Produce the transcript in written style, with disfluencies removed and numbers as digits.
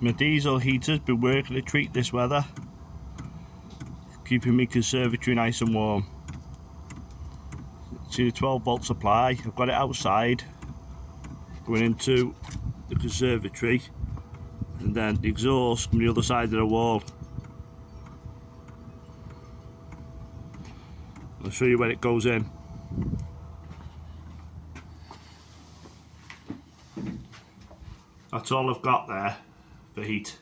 My diesel heater's been working a treat this weather, keeping my conservatory nice and warm. See the 12-volt supply, I've got it outside going into the conservatory, and then the exhaust from the other side of the wall. I'll show you where it goes in. That's all I've got there for heat.